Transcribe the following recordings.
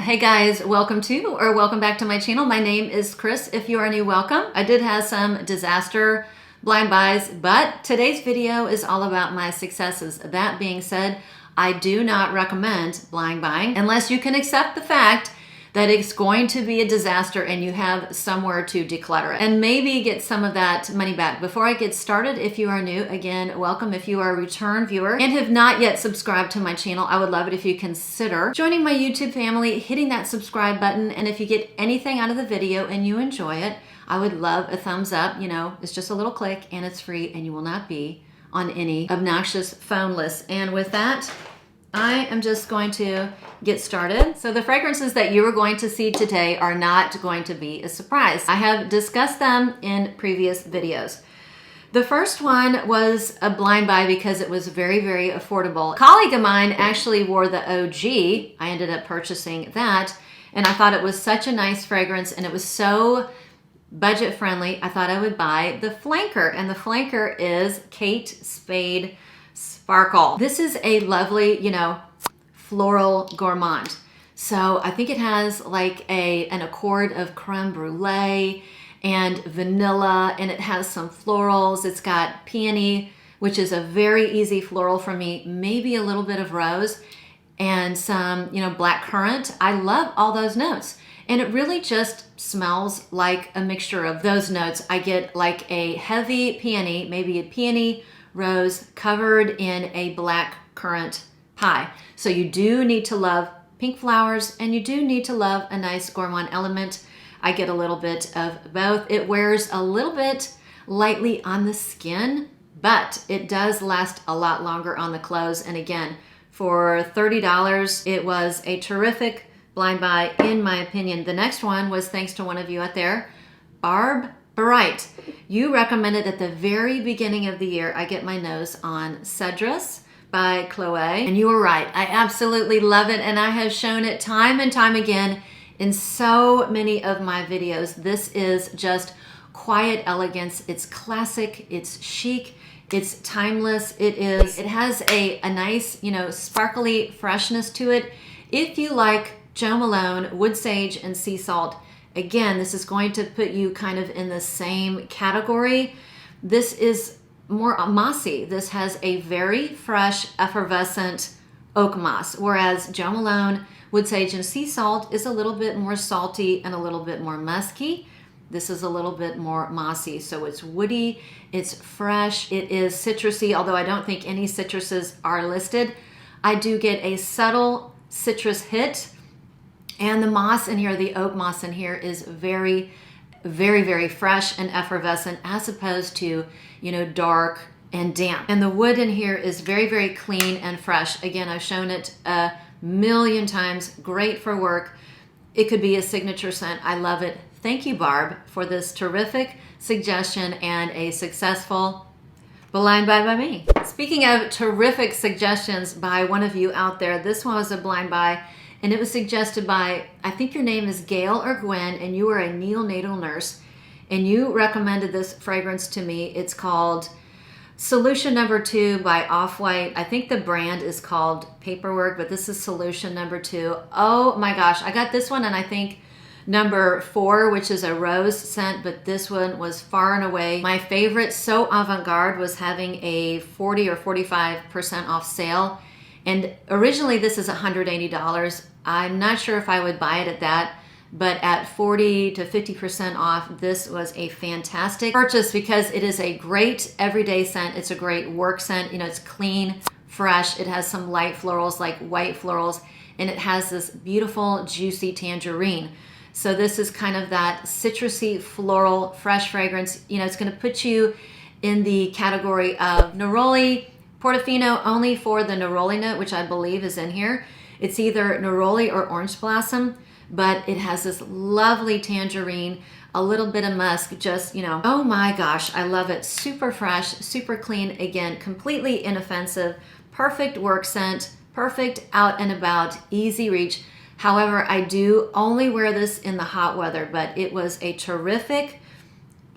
Hey guys, welcome back to my channel. My name is Chris. If you are new, welcome. I did have some disaster blind buys, but today's video is all about my successes. That being said, I do not recommend blind buying unless you can accept the fact that it's going to be a disaster and you have somewhere to declutter it and maybe get some of that money back. Before I get started, if you are new, again, welcome. If you are a return viewer and have not yet subscribed to my channel, I would love it if you consider joining my YouTube family, hitting that subscribe button, and if you get anything out of the video and you enjoy it, I would love a thumbs up. You know, it's just a little click and it's free and you will not be on any obnoxious phone lists. And with that, I am just going to get started. So the fragrances that you are going to see today are not going to be a surprise. I have discussed them in previous videos. The first one was a blind buy because it was very, very affordable. A colleague of mine actually wore the OG. I ended up purchasing that and I thought it was such a nice fragrance and it was so budget friendly. I thought I would buy the flanker, and the flanker is Kate Spade Sparkle. This is a lovely, you know, floral gourmand. So I think it has like an accord of creme brulee and vanilla, and it has some florals. It's got peony, which is a very easy floral for me, maybe a little bit of rose and some, you know, black currant. I love all those notes. And it really just smells like a mixture of those notes. I get like a heavy peony, maybe a peony rose covered in a black currant pie. So you do need to love pink flowers and you do need to love a nice gourmand element. I get a little bit of both. It wears a little bit lightly on the skin, but it does last a lot longer on the clothes. And again, for $30, it was a terrific blind buy in my opinion. The next one was thanks to one of you out there, Barb Bright. You recommended at the very beginning of the year I get my nose on Cedrus by Chloe, and you were right. I absolutely love it, and I have shown it time and time again in so many of my videos. This is just quiet elegance. It's classic, it's chic, it's timeless. It has a nice, you know, sparkly freshness to it. If you like Jo Malone, wood sage, and sea salt, again, this is going to put you kind of in the same category. This is more mossy. This has a very fresh, effervescent oak moss, whereas Jo Malone, wood sage, and sea salt is a little bit more salty and a little bit more musky. This is a little bit more mossy. So it's woody, it's fresh, it is citrusy, although I don't think any citruses are listed. I do get a subtle citrus hit. And the moss in here, the oak moss in here is very, very, very fresh and effervescent as opposed to, you know, dark and damp. And the wood in here is very, very clean and fresh. Again, I've shown it a million times. Great for work. It could be a signature scent. I love it. Thank you, Barb, for this terrific suggestion and a successful blind buy by me. Speaking of terrific suggestions by one of you out there, this one was a blind buy. And it was suggested by, I think your name is Gail or Gwen, and you are a neonatal nurse, and you recommended this fragrance to me. It's called Solution Number 2 by Off-White. I think the brand is called Paperwork, but this is Solution Number 2. Oh my gosh, I got this one, and I think number 4, which is a rose scent, but this one was far and away my favorite. So avant-garde was having a 40 or 45% off sale. And originally this is $180. I'm not sure if I would buy it at that, but at 40 to 50% off, this was a fantastic purchase because it is a great everyday scent. It's a great work scent. You know, it's clean, fresh. It has some light florals like white florals, and it has this beautiful, juicy tangerine. So this is kind of that citrusy, floral, fresh fragrance. You know, it's gonna put you in the category of neroli, Portofino only for the neroli note, which I believe is in here. It's either neroli or orange blossom, but it has this lovely tangerine, a little bit of musk, just, you know, oh my gosh, I love it. Super fresh, super clean, again, completely inoffensive, perfect work scent, perfect out and about, easy reach. However, I do only wear this in the hot weather, but it was a terrific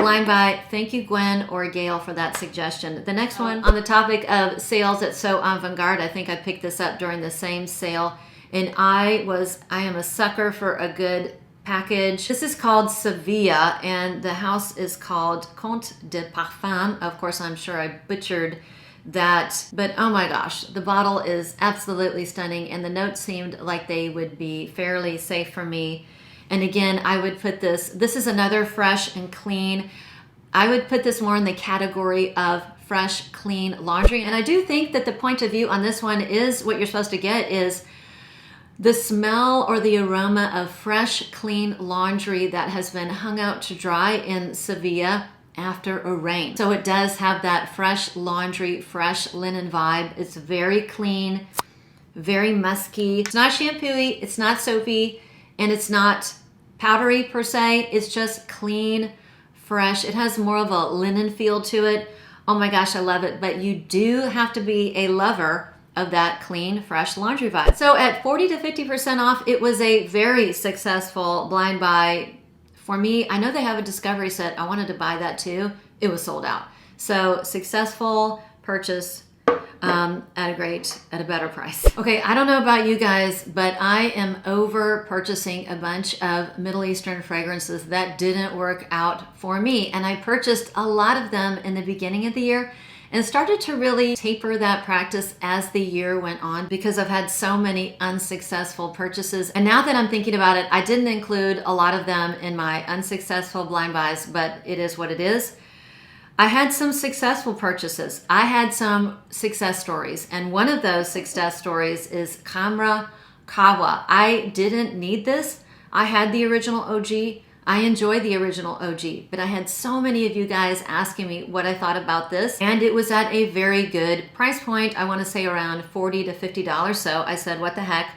blind buy. Thank you, Gwen or Gail, for that suggestion. The next one on the topic of sales at So Avant-Garde, I think I picked this up during the same sale, And I am a sucker for a good package. This is called Sevilla, and the house is called Contes de Parfums. Of course, I'm sure I butchered that, but oh my gosh, the bottle is absolutely stunning, and the notes seemed like they would be fairly safe for me. And again, I would put this is another fresh and clean. I would put this more in the category of fresh, clean laundry. And I do think that the point of view on this one is what you're supposed to get is the smell or the aroma of fresh, clean laundry that has been hung out to dry in Sevilla after a rain. So it does have that fresh laundry, fresh linen vibe. It's very clean, very musky. It's not shampooey, it's not soapy, and it's not powdery per se. It's just clean, fresh. It has more of a linen feel to it. Oh my gosh, I love it. But you do have to be a lover of that clean, fresh laundry vibe. So at 40 to 50% off, it was a very successful blind buy for me. I know they have a discovery set. I wanted to buy that too. It was sold out. So successful purchase at a better price. Okay, I don't know about you guys, but I am over purchasing a bunch of Middle Eastern fragrances that didn't work out for me. And I purchased a lot of them in the beginning of the year and started to really taper that practice as the year went on because I've had so many unsuccessful purchases. And now that I'm thinking about it, I didn't include a lot of them in my unsuccessful blind buys, but it is what it is. I had some successful purchases. I had some success stories, and one of those success stories is Khamrah Qahwa. I didn't need this. I had the original OG. I enjoy the original OG, but I had so many of you guys asking me what I thought about this, and it was at a very good price point. I want to say around $40 to $50. So I said, what the heck?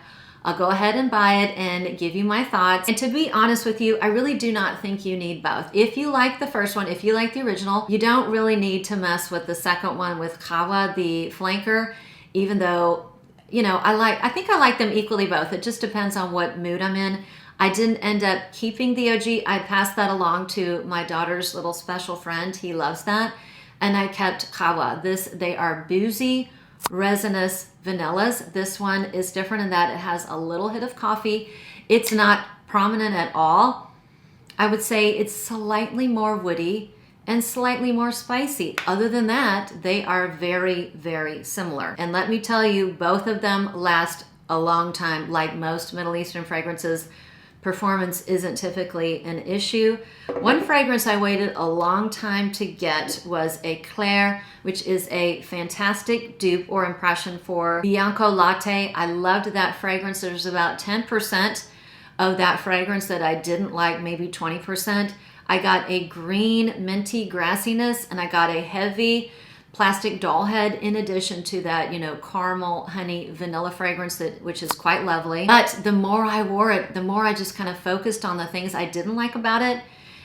I'll go ahead and buy it and give you my thoughts. And to be honest with you, I really do not think you need both. If you like the first one, if you like the original, you don't really need to mess with the second one with Qahwa, the flanker, even though, you know, I think I like them equally both. It just depends on what mood I'm in. I didn't end up keeping the OG. I passed that along to my daughter's little special friend. He loves that. And I kept Qahwa. They are boozy, resinous vanillas. This one is different in that it has a little hit of coffee. It's not prominent at all. I would say it's slightly more woody and slightly more spicy. Other than that, they are very, very similar. And let me tell you, both of them last a long time. Like most Middle Eastern fragrances, performance isn't typically an issue. One fragrance I waited a long time to get was Eclair, which is a fantastic dupe or impression for Bianco Latte. I loved that fragrance. There's about 10% of that fragrance that I didn't like, maybe 20%. I got a green minty grassiness, and I got a heavy plastic doll head in addition to that, you know, caramel honey vanilla fragrance which is quite lovely. But the more I wore it, the more I just kind of focused on the things I didn't like about it,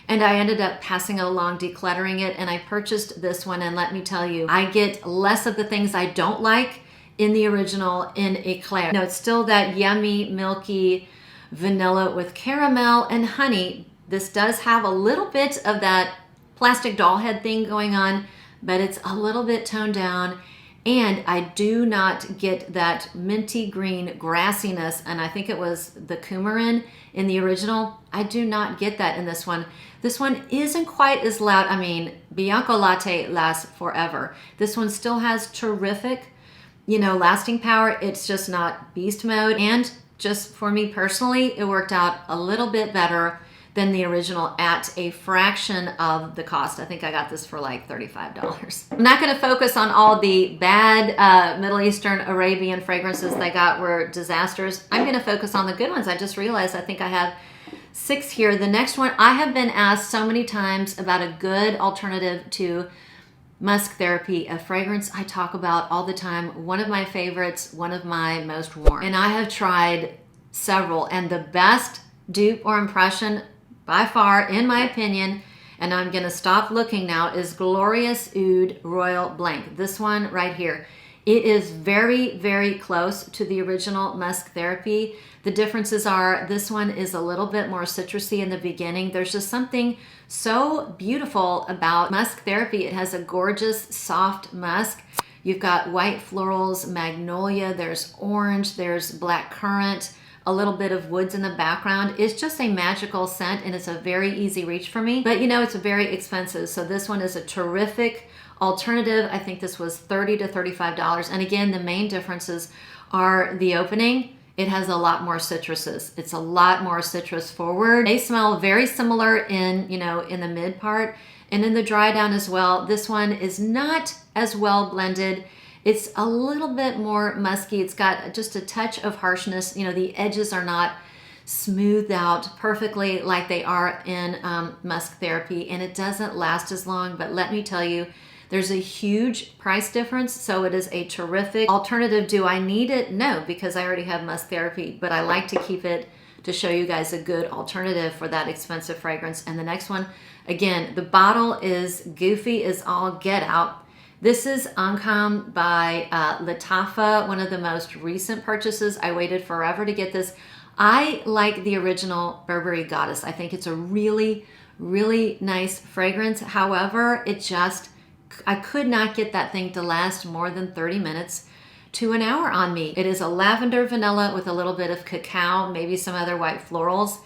and I ended up passing it along, decluttering it, and I purchased this one. And let me tell you, I get less of the things I don't like in the original in Eclair. No, it's still that yummy, milky vanilla with caramel and honey. This does have a little bit of that plastic doll head thing going on, but it's a little bit toned down, and I do not get that minty green grassiness, and I think it was the coumarin in the original. I do not get that in this one. This one isn't quite as loud. I mean, Bianco Latte lasts forever. This one still has terrific, you know, lasting power. It's just not beast mode, and just for me personally, it worked out a little bit better than the original at a fraction of the cost. I think I got this for like $35. I'm not going to focus on all the bad Middle Eastern Arabian fragrances that I got were disasters. I'm going to focus on the good ones. I just realized I think I have 6 here. The next one, I have been asked so many times about a good alternative to musk therapy, a fragrance I talk about all the time. One of my favorites, one of my most worn. And I have tried several, and the best dupe or impression by far, in my opinion, and I'm gonna stop looking now, is Glorious Oud Royal Blanc. This one right here. It is very, very close to the original Musk Therapy. The differences are this one is a little bit more citrusy in the beginning. There's just something so beautiful about Musk Therapy. It has a gorgeous, soft musk. You've got white florals, magnolia, there's orange, there's black currant, a little bit of woods in the background. It's just a magical scent, and it's a very easy reach for me. But you know, it's very expensive. So this one is a terrific alternative. I think this was $30 to $35. And again, the main differences are the opening. It has a lot more citruses. It's a lot more citrus forward. They smell very similar in, you know, in the mid part and in the dry down as well. This one is not as well blended. It's a little bit more musky. It's got just a touch of harshness. You know, the edges are not smoothed out perfectly like they are in musk therapy, and it doesn't last as long. But let me tell you, there's a huge price difference, so it is a terrific alternative. Do I need it? No, because I already have musk therapy, but I like to keep it to show you guys a good alternative for that expensive fragrance. And the next one, again, the bottle is goofy as all get out. This is Angham by Lattafa, one of the most recent purchases. I waited forever to get this. I like the original Burberry Goddess. I think it's a really, really nice fragrance. However, I could not get that thing to last more than 30 minutes to an hour on me. It is a lavender vanilla with a little bit of cacao, maybe some other white florals.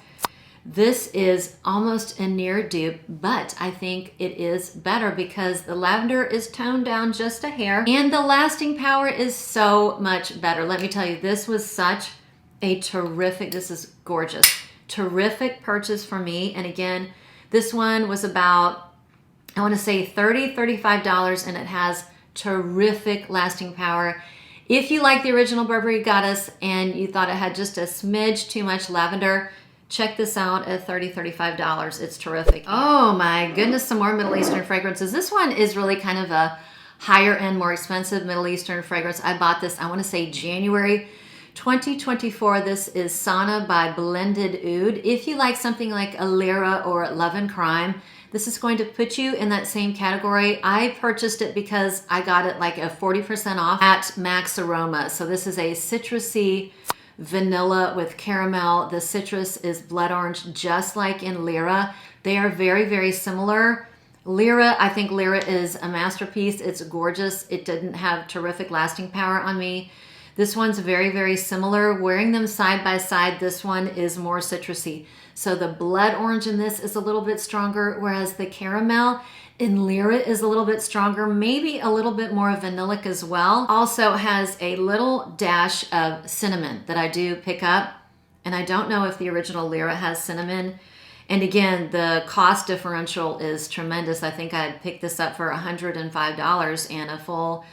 This is almost a near dupe, but I think it is better because the lavender is toned down just a hair and the lasting power is so much better. Let me tell you, this was such a terrific, this is gorgeous, terrific purchase for me. And again, this one was about, I want to say $30, $35, and it has terrific lasting power. If you like the original Burberry Goddess and you thought it had just a smidge too much lavender, check this out at $30, $35. It's terrific. Oh my goodness, some more Middle Eastern fragrances. This one is really kind of a higher end, more expensive Middle Eastern fragrance. I bought this, I want to say January 2024. This is Sana by Blended Oud. If you like something like a Lyra or Love and Crime, this is going to put you in that same category. I purchased it because I got it like a 40% off at Max Aroma. So this is a citrusy vanilla with caramel. The citrus is blood orange, just like in Lyra. They are very, very similar. Lyra, I think Lyra is a masterpiece. It's gorgeous. It didn't have terrific lasting power on me. This one's very, very similar. Wearing them side by side, this one is more citrusy. So the blood orange in this is a little bit stronger, whereas the caramel in Lyra is a little bit stronger, maybe a little bit more vanillic as well. Also has a little dash of cinnamon that I do pick up. And I don't know if the original Lyra has cinnamon. And again, the cost differential is tremendous. I think I'd picked this up for $105, and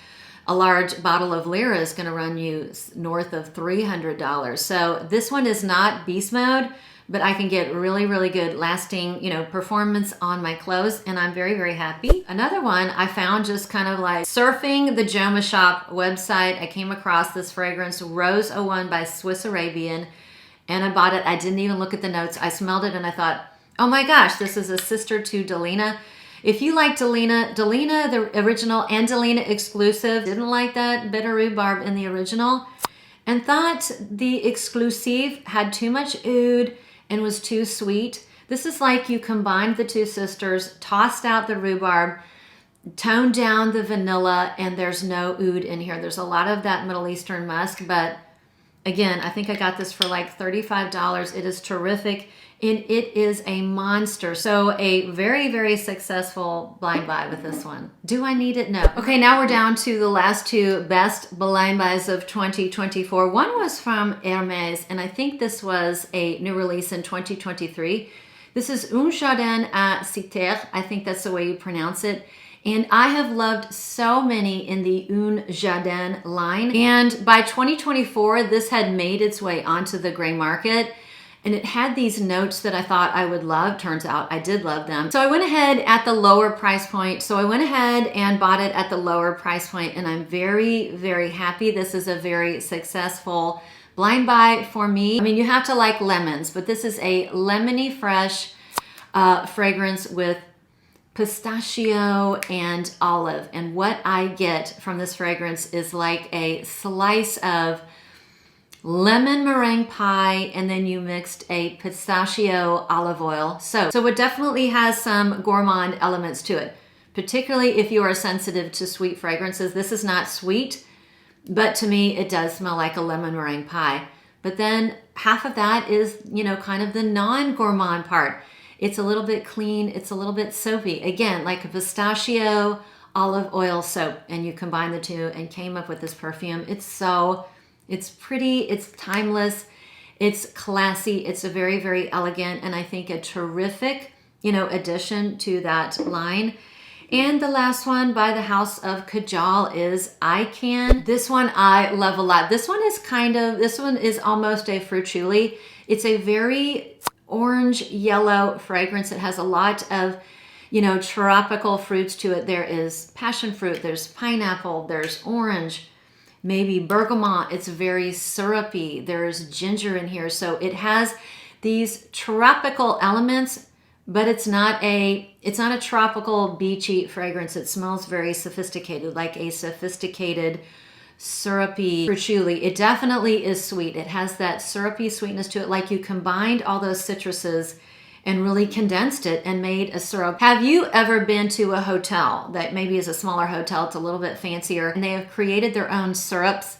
a large bottle of Lyra is going to run you north of $300. So this one is not beast mode, but I can get really, really good lasting, you know, performance on my clothes, and I'm very, very happy. Another one I found just kind of like surfing the Jomashop website. I came across this fragrance, Rose 01 by Swiss Arabian, and I bought it. I didn't even look at the notes. I smelled it and I thought, oh my gosh, this is a sister to Delina. If you like Delina, the original, and Delina exclusive, didn't like that bitter rhubarb in the original, and thought the exclusive had too much oud and was too sweet. This is like you combined the two sisters, tossed out the rhubarb, toned down the vanilla, and there's no oud in here. There's a lot of that Middle Eastern musk, but again, I think I got this for like $35. It is terrific, and it is a monster. So a very, very successful blind buy with this one. Do I need it? No. Okay, now we're down to the last two best blind buys of 2024. One was from Hermes, and I think this was a new release in 2023. This is Une Jardin à Cythère. I think that's the way you pronounce it. And I have loved so many in the Une Jardin line. And by 2024, this had made its way onto the gray market. And it had these notes that I thought I would love. Turns out I did love them. So I went ahead at the lower price point. So I went ahead and bought it at the lower price point, and I'm very, very happy. This is a very successful blind buy for me. I mean, you have to like lemons, but this is a lemony fresh fragrance with pistachio and olive. And what I get from this fragrance is like a slice of lemon meringue pie, and then you mixed a pistachio olive oil. So it definitely has some gourmand elements to it. particularly if you are sensitive to sweet fragrances. This is not sweet, but to me, it does smell like a lemon meringue pie. But then half of that is, you know, kind of the non-gourmand part. It's a little bit clean. It's a little bit soapy. Again, like a pistachio olive oil soap, and you combine the two and came up with this perfume. It's pretty, it's timeless, it's classy, it's a very, very elegant, and I think a terrific, you know, addition to that line. And the last one by the house of Kajal is Aican. This one I love a lot. This one is almost a fruituli. It's a very orange yellow fragrance. It has a lot of, you know, tropical fruits to it. There is passion fruit, there's pineapple, there's orange, maybe bergamot. It's very syrupy. There's ginger in here. So it has these tropical elements, but it's not a tropical beachy fragrance. It smells very sophisticated, like a sophisticated syrupy patchouli. It definitely is sweet. It has that syrupy sweetness to it, like you combined all those citruses and really condensed it and made a syrup. Have you ever been to a hotel that maybe is a smaller hotel, it's a little bit fancier, and they have created their own syrups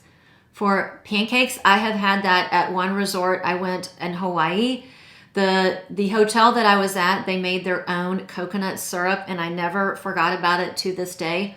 for pancakes? I have had that at one resort. I went in Hawaii. The hotel that I was at, they made their own coconut syrup, and I never forgot about it to this day.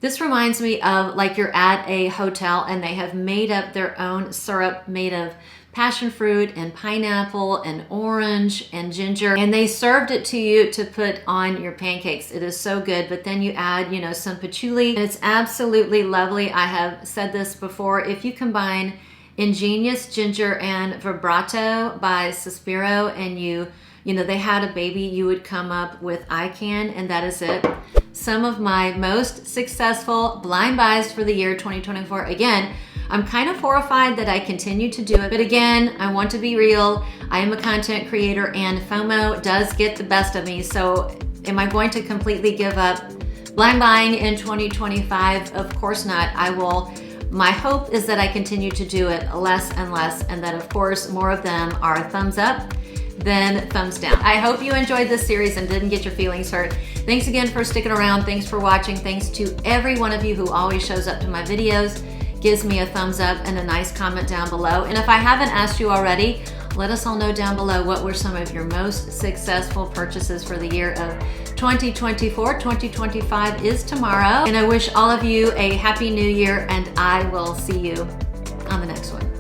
This reminds me of like you're at a hotel and they have made up their own syrup made of passion fruit and pineapple and orange and ginger, and they served it to you to put on your pancakes. It is so good. But then you add, you know, some patchouli, and it's absolutely lovely. I have said this before. If you combine Ingenious Ginger and Vibrato by Suspiro, and you know, they had a baby, you would come up with Äican, and that is it. Some of my most successful blind buys for the year 2024. Again, I'm kind of horrified that I continue to do it, but again, I want to be real. I am a content creator and FOMO does get the best of me. So am I going to completely give up blind buying in 2025? Of course not. My hope is that I continue to do it less and less, and that of course more of them are thumbs up than thumbs down. I hope you enjoyed this series and didn't get your feelings hurt. Thanks again for sticking around. Thanks for watching. Thanks to every one of you who always shows up to my videos, gives me a thumbs up and a nice comment down below. And if I haven't asked you already, let us all know down below what were some of your most successful purchases for the year of 2024. 2025 is tomorrow. And I wish all of you a happy new year, and I will see you on the next one.